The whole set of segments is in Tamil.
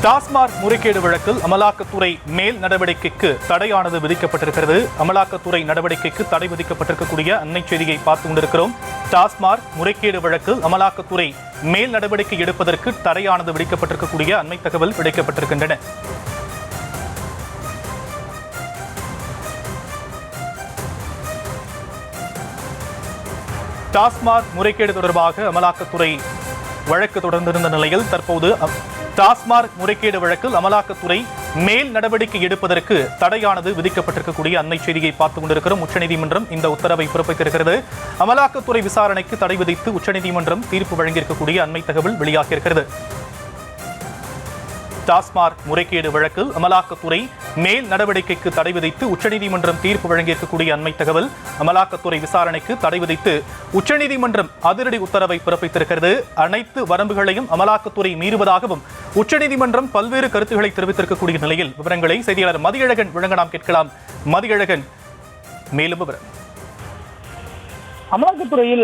டாஸ்மாக் முறைகேடு வழக்கில் அமலாக்கத்துறை மேல் நடவடிக்கைக்கு தடையானது விதிக்கப்பட்டிருக்கிறது. அமலாக்கத்துறை நடவடிக்கைக்கு தடை விதிக்கப்பட்டிருக்கக்கூடிய அன்னை செய்தியை பார்த்துக் கொண்டிருக்கிறோம். டாஸ்மாக் முறைகேடு வழக்கில் அமலாக்கத்துறை மேல் நடவடிக்கை எடுப்பதற்கு தடையானது விதிக்கப்பட்டிருக்கக்கூடிய அண்மை தகவல் கிடைக்கப்பட்டிருக்கின்றன. டாஸ்மாக் முறைகேடு தொடர்பாக அமலாக்கத்துறை வழக்கு தொடர்ந்திருந்த நிலையில் தற்போது டாஸ்மாக் முறைகேடு வழக்கில் அமலாக்கத்துறை மேல் நடவடிக்கை எடுப்பதற்கு தடையானது விதிக்கப்பட்டிருக்கக்கூடிய அன்னை செய்தியை பார்த்துக் கொண்டிருக்கிறோம். உச்சநீதிமன்றம் இந்த உத்தரவை பிறப்பித்திருக்கிறது. அமலாக்கத்துறை விசாரணைக்கு தடை விதித்து உச்சநீதிமன்றம் தீர்ப்பு வழங்கியிருக்கக்கூடிய அண்மை தகவல் வெளியாகியிருக்கிறது. டாஸ்மாக் முறைகேடு வழக்கில் அமலாக்கத்துறை மேல் நடவடிக்கைக்கு தடை விதித்து உச்சநீதிமன்றம் தீர்ப்பு வழங்கியிருக்கக்கூடிய அண்மை தகவல். அமலாக்கத்துறை விசாரணைக்கு தடை விதித்து உச்சநீதிமன்றம் அதிரடி உத்தரவை பிறப்பித்திருக்கிறது. அனைத்து வரம்புகளையும் அமலாக்கத்துறை மீறுவதாகவும் உச்சநீதிமன்றம் பல்வேறு கருத்துக்களை தெரிவித்திருக்கக்கூடிய நிலையில் விவரங்களை செய்தியாளர் மதியழகன் வழங்க நாம் கேட்கலாம். மதியழகன், மேலும் விவரம். அமலாக்கத்துறையில்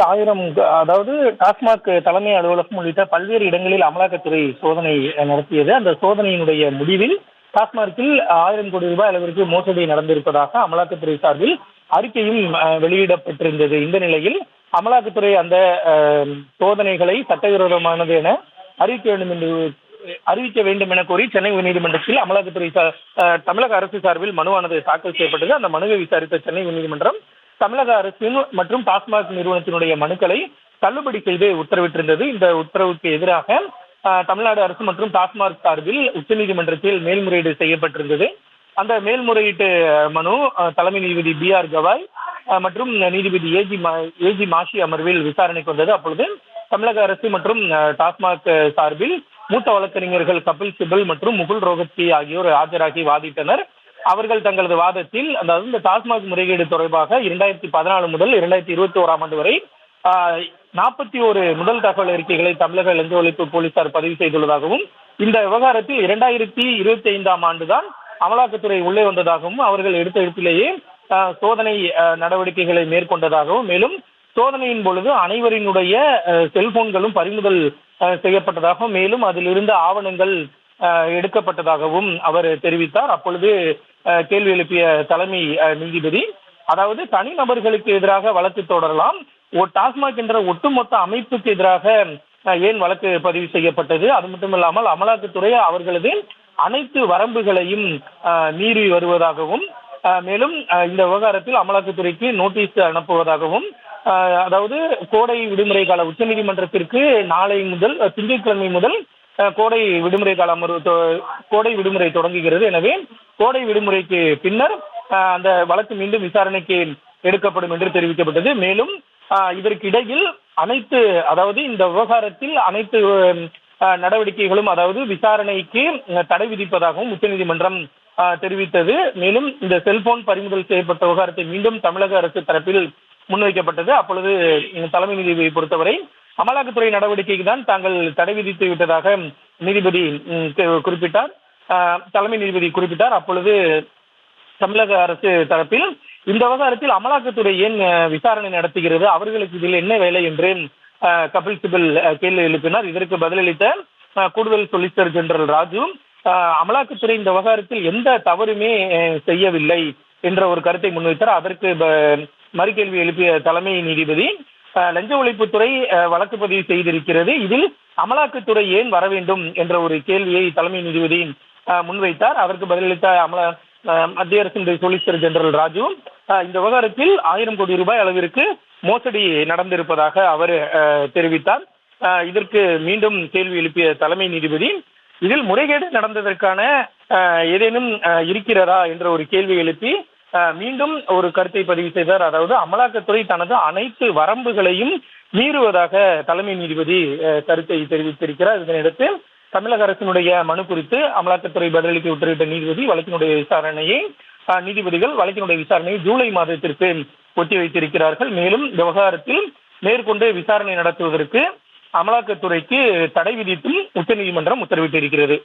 அதாவது டாஸ்மாக் தலைமை அலுவலகம் உள்ளிட்ட பல்வேறு இடங்களில் அமலாக்கத்துறை சோதனை நடத்தியது. அந்த சோதனையினுடைய முடிவில் டாஸ்மாகில் 1000 கோடி ரூபாய் அளவிற்கு மோசடி நடந்திருப்பதாக அமலாக்கத்துறை சார்பில் அறிக்கையும் வெளியிடப்பட்டிருந்தது. இந்த நிலையில் அமலாக்கத்துறை அந்த சோதனைகளை சட்டவிரோதமானது என அறிவிக்க வேண்டும் என கோரி சென்னை உயர்நீதிமன்றத்தில் அமலாக்கத்துறை தமிழக அரசு சார்பில் மனுவானது தாக்கல் செய்யப்பட்டது. அந்த மனுவை விசாரித்த சென்னை உயர்நீதிமன்றம் தமிழக அரசு மற்றும் டாஸ்மாக் நிறுவனத்தினுடைய மனுக்களை தள்ளுபடி செய்து உத்தரவிட்டிருந்தது. இந்த உத்தரவுக்கு எதிராக தமிழ்நாடு அரசு மற்றும் டாஸ்மாக் சார்பில் உச்சநீதிமன்றத்தில் மேல்முறையீடு செய்யப்பட்டிருந்தது. அந்த மேல்முறையீட்டு மனு தலைமை நீதிபதி BR கவாய் மற்றும் நீதிபதி ஏஜி மாஷி அமர்வில் விசாரணைக்கு வந்தது. அப்பொழுது தமிழக அரசு மற்றும் டாஸ்மாக் சார்பில் மூத்த வழக்கறிஞர்கள் கபில் சிபல் மற்றும் முகுல் ரோஹத்கி ஆகியோர் ஆஜராகி வாதிட்டனர். அவர்கள் தங்களது வாதத்தில் அதாவது இந்த டாஸ்மாக் முறைகேடு தொடர்பாக 2014 முதல் 2021 ஆண்டு வரை 41 முதல் தகவல் அறிக்கைகளை தமிழக லஞ்ச ஒழிப்பு போலீசார் பதிவு செய்துள்ளதாகவும் இந்த விவகாரத்தில் 2025 ஆண்டுதான் அமலாக்கத்துறை உள்ளே வந்ததாகவும் அவர்கள் எடுத்த இடத்திலேயே சோதனை நடவடிக்கைகளை மேற்கொண்டதாகவும் மேலும் சோதனையின் பொழுது அனைவரினுடைய செல்போன்களும் பறிமுதல் செய்யப்பட்டதாகவும் மேலும் அதில் இருந்த ஆவணங்கள் எடுக்கப்பட்டதாகவும் அவர் தெரிவித்தார். அப்பொழுது கேள்வி எழுப்பிய தலைமை நீதிபதி, அதாவது தனிநபர்களுக்கு எதிராக வழக்கு தொடரலாம், டாஸ்மாக் என்ற ஒட்டுமொத்த அமைப்புக்கு எதிராக ஏன் வழக்கு பதிவு செய்யப்பட்டது? அது மட்டுமில்லாமல் அமலாக்கத்துறை அவர்களது அனைத்து வரம்புகளையும் மீறி வருவதாகவும் மேலும் இந்த விவகாரத்தில் அமலாக்கத்துறைக்கு நோட்டீஸ் அனுப்புவதாகவும் அதாவது கோடை விடுமுறை கால உச்சநீதிமன்றத்திற்கு நாளை முதல் திங்கட்கிழமை முதல் கோடை விடுமுறை காலம் கோடை விடுமுறை தொடங்குகிறது. எனவே கோடை விடுமுறைக்கு பின்னர் அந்த வழக்கு மீண்டும் விசாரணைக்கு எடுக்கப்படும் என்று தெரிவிக்கப்பட்டது. மேலும் இதற்கிடையில் அதாவது இந்த விவகாரத்தில் அனைத்து நடவடிக்கைகளும் அதாவது விசாரணைக்கு தடை விதிப்பதாகவும் உச்சநீதிமன்றம் தெரிவித்தது. மேலும் இந்த செல்போன் பறிமுதல் செய்யப்பட்ட விவகாரத்தை மீண்டும் தமிழக அரசு தரப்பில் முன்வைக்கப்பட்டது. அப்பொழுது தலைமை நீதிபதியை பொறுத்தவரை அமலாக்கத்துறை நடவடிக்கைக்கு தான் தாங்கள் தடை விதித்து விட்டதாக நீதிபதி குறிப்பிட்டார். தலைமை நீதிபதி குறிப்பிட்டார். அப்பொழுது தமிழக அரசு தரப்பில் இந்த விவகாரத்தில் அமலாக்கத்துறை ஏன் விசாரணை நடத்துகிறது, அவர்களுக்கு இதில் என்ன வேலை என்று கபில் சிபல் கேள்வி எழுப்பினார். இதற்கு பதிலளித்த கூடுதல் சொலிசிட்டர் ஜெனரல் ராஜு, அமலாக்கத்துறை இந்த விவகாரத்தில் எந்த தவறுமே செய்யவில்லை என்ற ஒரு கருத்தை முன்வைத்தார். அதற்கு மறுகேள்வி எழுப்பிய தலைமை நீதிபதி, லஞ்ச ஒழிப்புத்துறை வழக்கு பதிவு செய்திருக்கிறது, இதில் அமலாக்கத்துறை ஏன் வர வேண்டும் என்ற ஒரு கேள்வியை தலைமை நீதிபதி முன்வைத்தார். அதற்கு பதிலளித்த மத்திய அரசின் சொலிசிட்டர் ஜெனரல் ராஜு, இந்த விவகாரத்தில் 1000 கோடி ரூபாய் அளவிற்கு மோசடி நடந்திருப்பதாக அவர் தெரிவித்தார். இதற்கு மீண்டும் கேள்வி எழுப்பிய தலைமை நீதிபதி, இதில் முறைகேடு நடந்ததற்கான ஏதேனும் இருக்கிறதா என்ற ஒரு கேள்வி எழுப்பி மீண்டும் ஒரு கருத்தை பதிவு செய்தார். அதாவது அமலாக்கத்துறை தனது அனைத்து வரம்புகளையும் மீறுவதாக தலைமை நீதிபதி கருத்தை தெரிவித்திருக்கிறார். இதனையடுத்து தமிழக அரசினுடைய மனு குறித்து அமலாக்கத்துறை பதிலளிக்க உத்தரவிட்ட நீதிபதி வழக்கினுடைய விசாரணையை ஜூலை மாதத்திற்கு ஒத்திவைத்திருக்கிறார்கள். மேலும் இந்த விவகாரத்தில் மேற்கொண்டு விசாரணை நடத்துவதற்கு அமலாக்கத்துறைக்கு தடை விதித்தும் உச்சநீதிமன்றம் உத்தரவிட்டிருக்கிறது.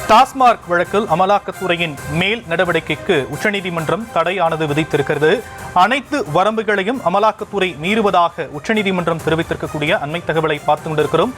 டாஸ்மாக் வழக்கில் அமலாக்கத்துறையின் மேல் நடவடிக்கைக்கு உச்சநீதிமன்றம் தடையானது விதித்திருக்கிறது. அனைத்து வரம்புகளையும் அமலாக்கத்துறை மீறுவதாக உச்சநீதிமன்றம் தெரிவித்திருக்கக்கூடிய அண்மை தகவலை பார்த்து கொண்டிருக்கிறோம்.